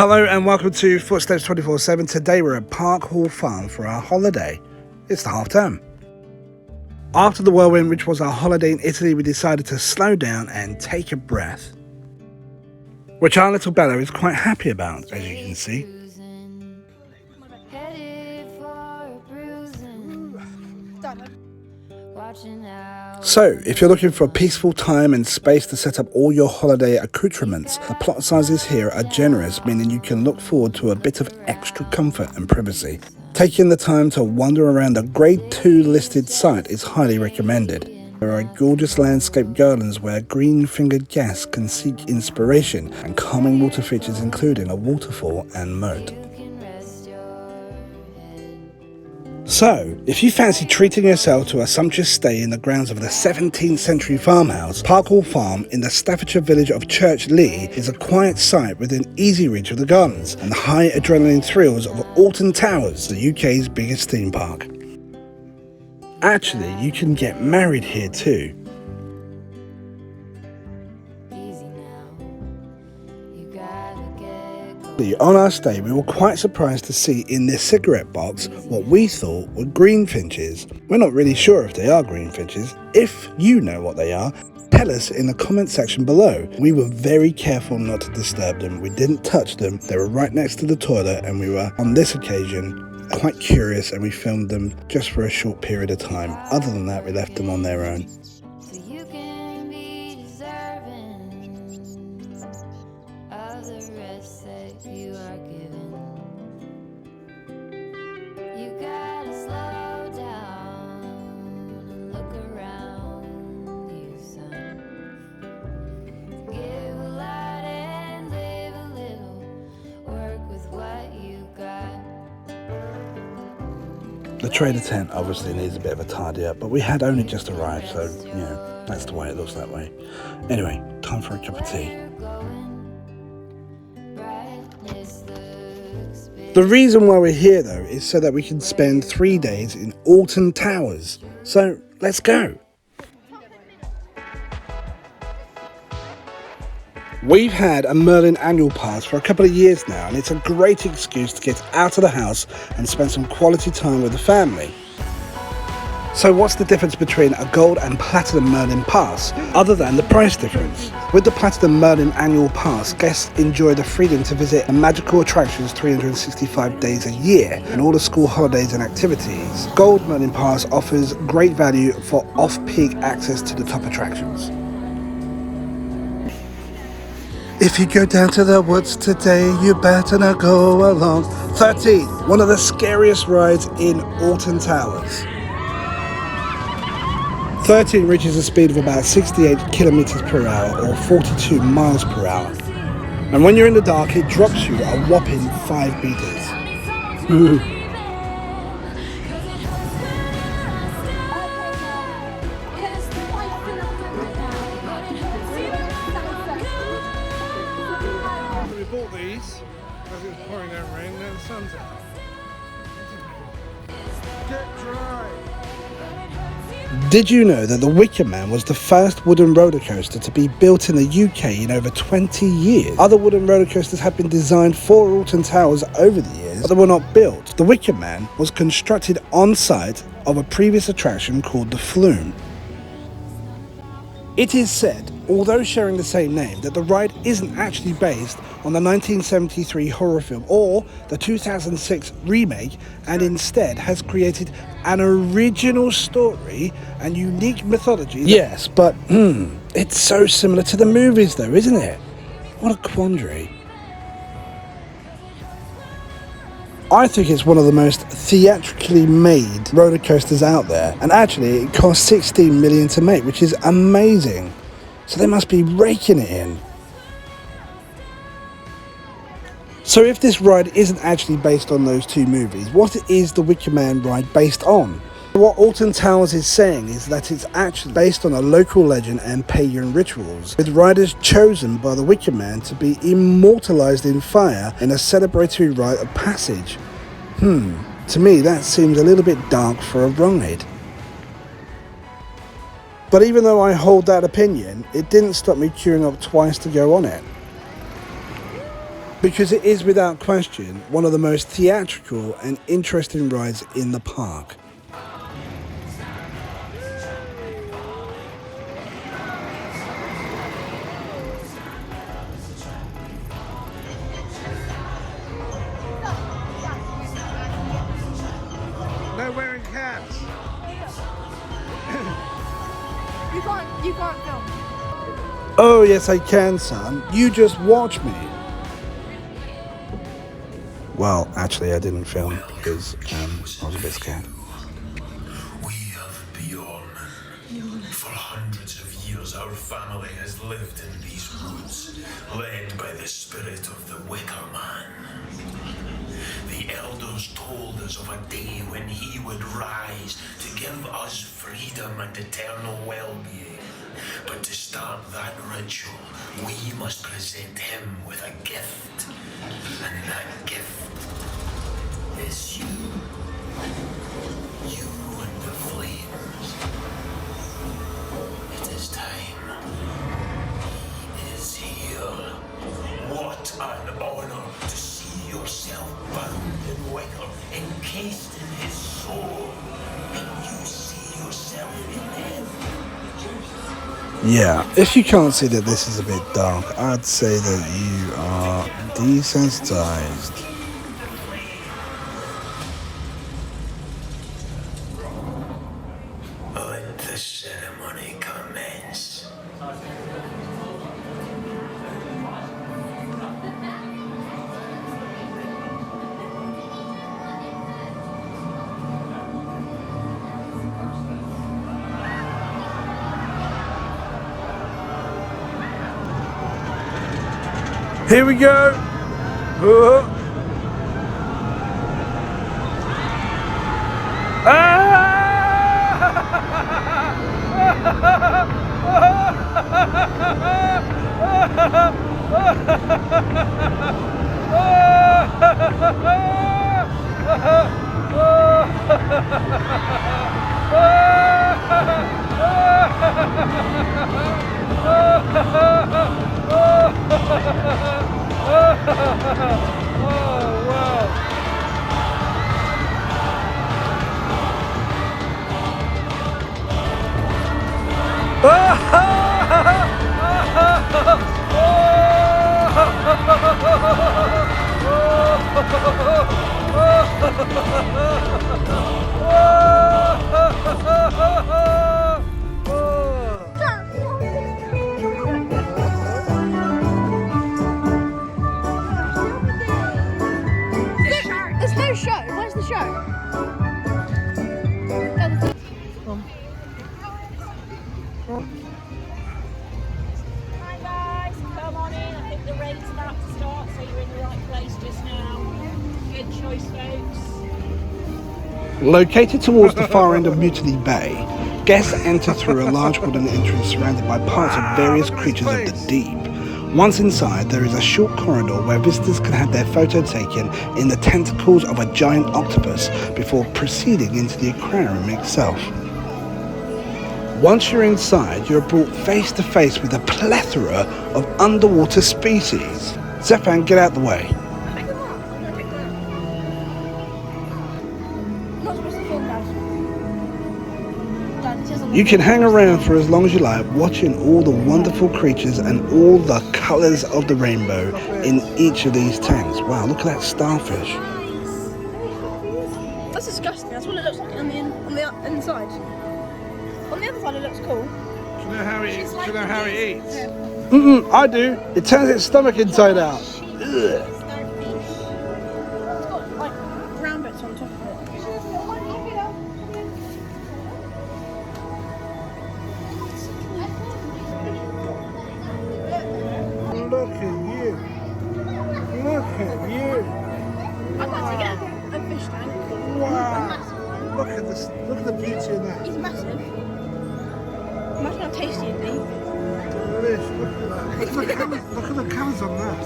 Hello and welcome to Footsteps 24/7. Today we're at Park Hall Farm for our holiday. It's the half term. After the whirlwind, which was our holiday in Italy, we decided to slow down and take a breath, which our little Bella is quite happy about, as you can see. So, if you're looking for a peaceful time and space to set up all your holiday accoutrements, the plot sizes here are generous, meaning you can look forward to a bit of extra comfort and privacy. Taking the time to wander around the Grade 2 listed site is highly recommended. There are gorgeous landscape gardens where green-fingered guests can seek inspiration, and calming water features including a waterfall and moat. So, if you fancy treating yourself to a sumptuous stay in the grounds of the 17th century farmhouse, Park Hall Farm in the Staffordshire village of Church Leigh is a quiet site within easy reach of the gardens and the high adrenaline thrills of Alton Towers, the UK's biggest theme park. Actually, you can get married here too. On our stay, we were quite surprised to see in this cigarette box what we thought were greenfinches. We're not really sure if they are greenfinches. If you know what they are, tell us in the comment section below. We were very careful not to disturb them. We didn't touch them. They were right next to the toilet, and we were, on this occasion, quite curious, and we filmed them just for a short period of time. Other than that, we left them on their own. The trader tent obviously needs a bit of a tidy up, but we had only just arrived, so, you know, that's the way it looks that way. Anyway, time for a cup of tea. The reason why we're here, though, is so that we can spend 3 days in Alton Towers. So, let's go. We've had a Merlin annual pass for a couple of years now, and it's a great excuse to get out of the house and spend some quality time with the family. So what's the difference between a gold and platinum Merlin pass, other than the price difference? With the platinum Merlin annual pass, guests enjoy the freedom to visit the magical attractions 365 days a year and all the school holidays and activities. Gold Merlin pass offers great value for off-peak access to the top attractions. If you go down to the woods today, you better not go along. 13, one of the scariest rides in Alton Towers. 13 reaches a speed of about 68 kilometers per hour or 42 miles per hour. And when you're in the dark, it drops you a whopping 5 meters. We bought these because it was pouring down rain, now the sun's out. Get dry. Did you know that the Wikiman was the first wooden roller coaster to be built in the UK in over 20 years? Other wooden roller coasters have been designed for Alton Towers over the years, but they were not built. The Wikiman was constructed on site of a previous attraction called the Flume. It is said, although sharing the same name, that the ride isn't actually based on the 1973 horror film or the 2006 remake, and instead has created an original story and unique mythology. Yes, but it's so similar to the movies though, isn't it? What a quandary. I think it's one of the most theatrically made roller coasters out there, and actually it cost 16 million to make, which is amazing. So they must be raking it in. So if this ride isn't actually based on those two movies, what is the Wikiman Ride based on? What Alton Towers is saying is that it's actually based on a local legend and pagan rituals, with riders chosen by the Wikiman to be immortalised in fire in a celebratory rite of passage. To me that seems a little bit dark for a ride. But even though I hold that opinion, it didn't stop me queuing up twice to go on it. because it is without question one of the most theatrical and interesting rides in the park. No wearing caps. You can't film. Oh yes I can, son. You just watch me. Well, actually I didn't film because I was a bit scared. We have beyond. For hundreds of years our family has lived in these woods, led by the spirit of the Wikiman. The elders told us of a day when he would rise to give us freedom and eternal well-being. But to start that ritual, we must present him with a gift. And that gift is you. You and the flames. It is time. He is here. What an honor to see yourself bound in wicker, encased in his soul. And you see yourself in him. Yeah, if you can't see that this is a bit dark, I'd say that you are desensitized. Let the ceremony commence. Here we go. There's no show. Where's the show? Hi guys, come on in. I think the rain's about to start, so you're in the right place just now. Good choice, folks. Located towards the far end of Mutiny Bay, guests enter through a large wooden entrance surrounded by parts of various creatures of the deep. Once inside, there is a short corridor where visitors can have their photo taken in the tentacles of a giant octopus before proceeding into the aquarium itself. Once you're inside, you're brought face to face with a plethora of underwater species. Zephan, get out the way. Not supposed to film, Dad. Dad, it says on the You can hang around for as long as you like, watching all the wonderful creatures and all the colours of the rainbow in each of these tanks. Wow, look at that starfish. That's disgusting. That's what it looks like on the inside. On the other side, it looks cool. Do you know how it eats? Yeah. I do. It turns its stomach inside out. Ugh. It's got like brown bits on top of it. Look at you. Look at you. I'd like to get a fish tank. Wow. Look at this. Look at the beauty in that. He's massive. Imagine how tasty it'd be. Delish. Look at that. Look at the colours on that.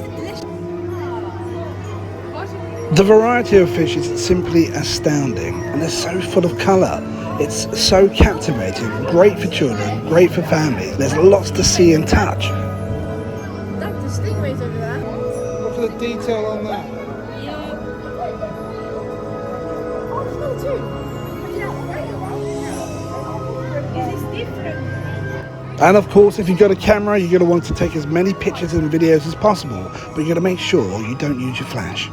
The variety of fish is simply astounding, and they're so full of colour. It's so captivating, great for children, great for families. There's lots to see and touch. Dad, the stingrays over there. Look at the detail on that. Yeah. Oh, there's another two. Is this different? And of course, if you've got a camera, you're going to want to take as many pictures and videos as possible, but you're going to make sure you don't use your flash.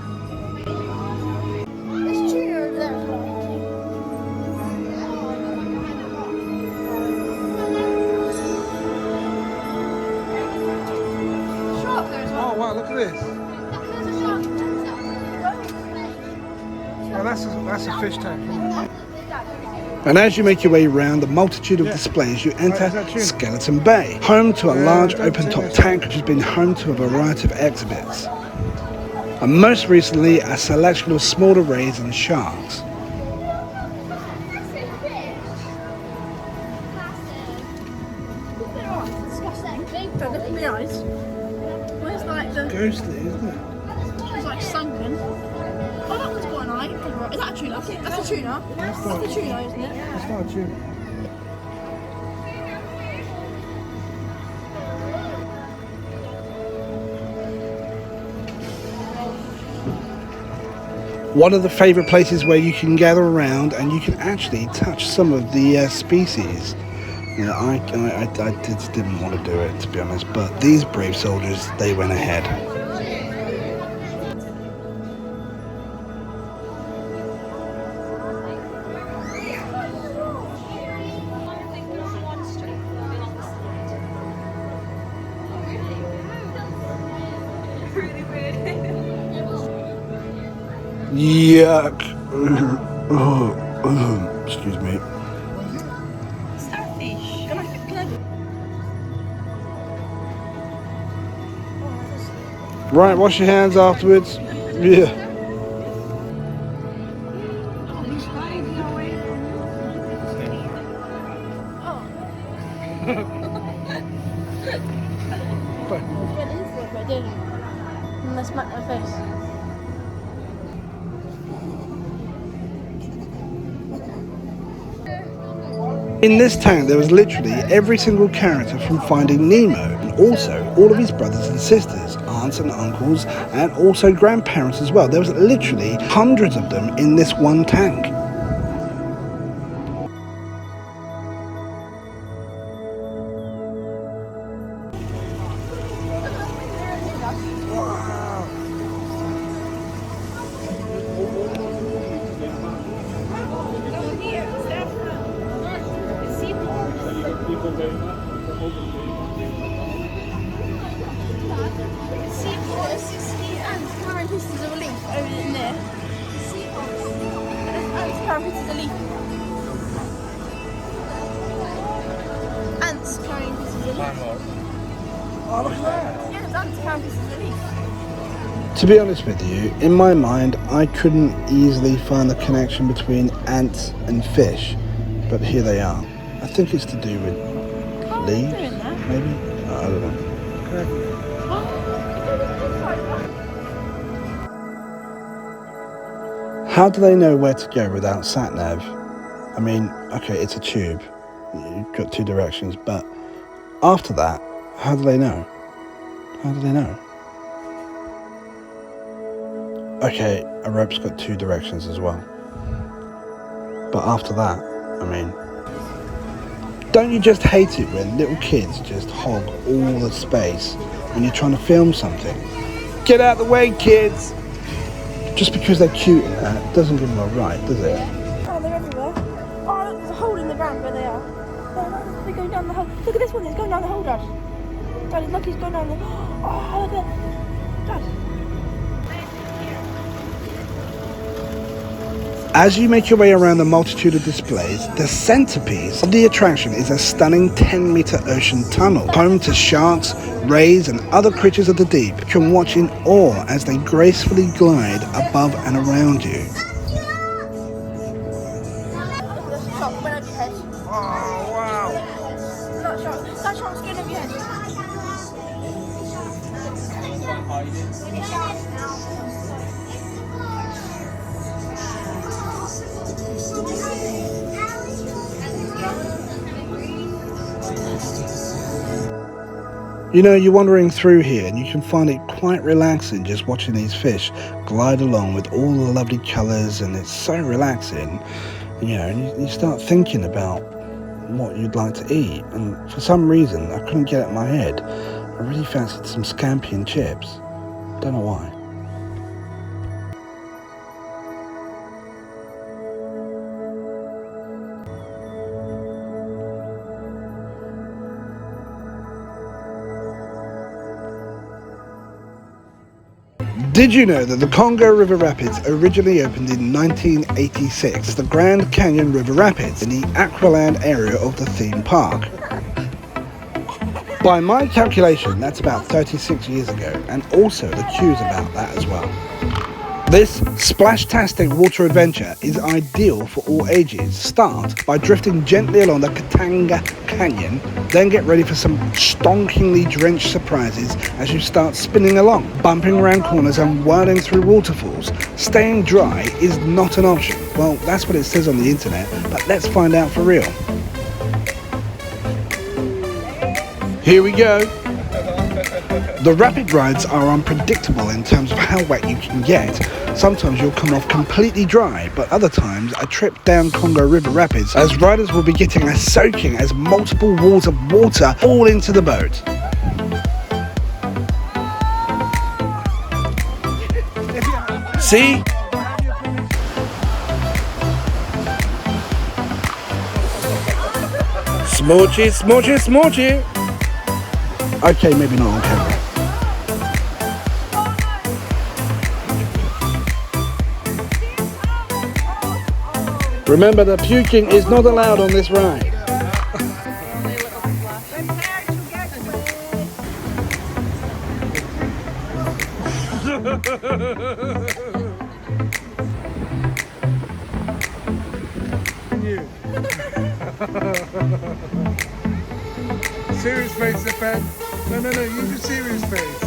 There's tuna over there as well. Shark there as well. Oh wow, look at this. There's a shark. Oh, that's a fish tank. And as you make your way around the multitude of displays, you enter Skeleton Bay, home to a large open-top tank which has been home to a variety of exhibits. And most recently, a selection of smaller rays and sharks. Don't look in the eyes. Where's like the... Ghostly, isn't it? It's like sunken. Oh, that one's got an eye. Is that a tuna? That's a tuna. That's a tuna, isn't it? It's not a tuna. One of the favourite places where you can gather around and you can actually touch some of the species. You know, I just didn't want to do it, to be honest, but these brave soldiers, they went ahead. Yuck. Excuse me. Starfish. Can I... Right, wash your hands afterwards. Yeah. And I smacked my face. In this tank, there was literally every single character from Finding Nemo, and also all of his brothers and sisters, aunts and uncles, and also grandparents as well. There was literally hundreds of them in this one tank. Ants carrying pieces of leaf. Oh, look at that. Yeah, there's ants carrying pieces of leaf. To be honest with you, in my mind, I couldn't easily find the connection between ants and fish, but here they are. I think it's to do with leaves, maybe? I don't know. How do they know where to go without sat-nav? I mean, okay, it's a tube. You've got two directions, but after that, how do they know? How do they know? Okay, a rope's got two directions as well. But after that, I mean, don't you just hate it when little kids just hog all the space when you're trying to film something? Get out of the way, kids! Just because they're cute and that doesn't give them a right, does it? Oh, they're everywhere. Oh, look, there's a hole in the ground where they are. No, they're going down the hole. Look at this one, it's going down the hole, Dad. Dad, look, he's going down the... Oh, look at... Dad. As you make your way around the multitude of displays, the centerpiece of the attraction is a stunning 10-meter ocean tunnel, home to sharks, rays and other creatures of the deep. You can watch in awe as they gracefully glide above and around you. There's a shark went over your head. Oh, wow. That shark's going over your head. You know, you're wandering through here and you can find it quite relaxing just watching these fish glide along with all the lovely colours, and it's so relaxing, you know, and you start thinking about what you'd like to eat, and for some reason I couldn't get it in my head. I really fancied some scampi and chips. Don't know why. Did you know that the Congo River Rapids originally opened in 1986 as the Grand Canyon River Rapids in the Aqualand area of the theme park? By my calculation, that's about 36 years ago, and also the queue's about that as well. This splash-tastic water adventure is ideal for all ages. Start by drifting gently along the Katanga Canyon, then get ready for some stonkingly drenched surprises as you start spinning along, bumping around corners and whirling through waterfalls. Staying dry is not an option. Well, that's what it says on the internet, but let's find out for real. Here we go. The rapid rides are unpredictable in terms of how wet you can get. Sometimes you'll come off completely dry, but other times a trip down Congo River Rapids as riders will be getting as soaking as multiple walls of water all into the boat. See? Smoochy, smoochy, smoochy. Okay, maybe not on camera. Remember that puking is not allowed on this ride. Serious face, Stefan. No, use your serious face.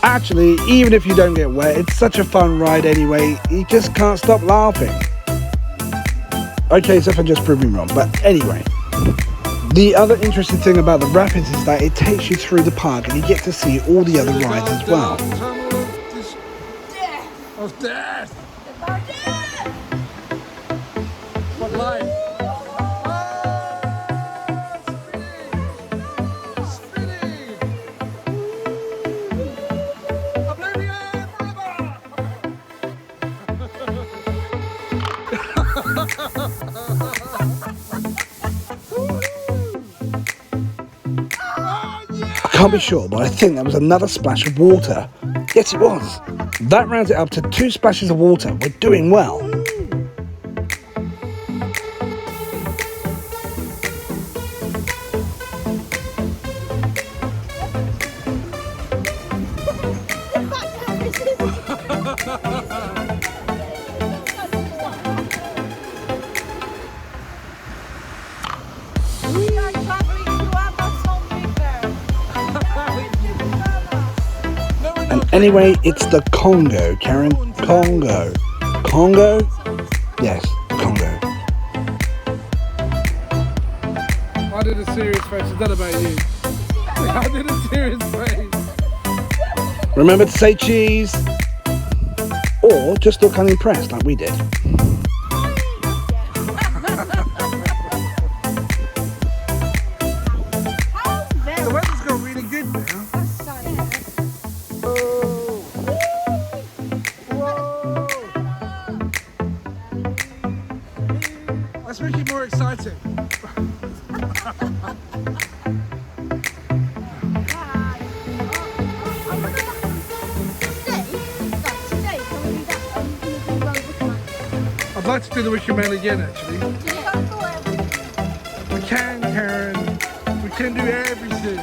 Actually, even if you don't get wet, it's such a fun ride anyway, you just can't stop laughing. Okay, so if I just proved me wrong, but anyway. The other interesting thing about the rapids is that it takes you through the park and you get to see all the other rides as well. Of death! What life? I can't be sure, but I think there was another splash of water. Yes, it was. That rounds it up to 2 splashes of water. We're doing well. Anyway, it's the Congo, Karen. Congo. Congo? Yes, Congo. I did a serious face. I don't know about you. I did a serious face. Remember to say cheese. Or just look unimpressed like we did. The weather's got really good now. Let's make it more exciting. I'd like to do the Wikiman again, actually. We can, Karen. We can do everything.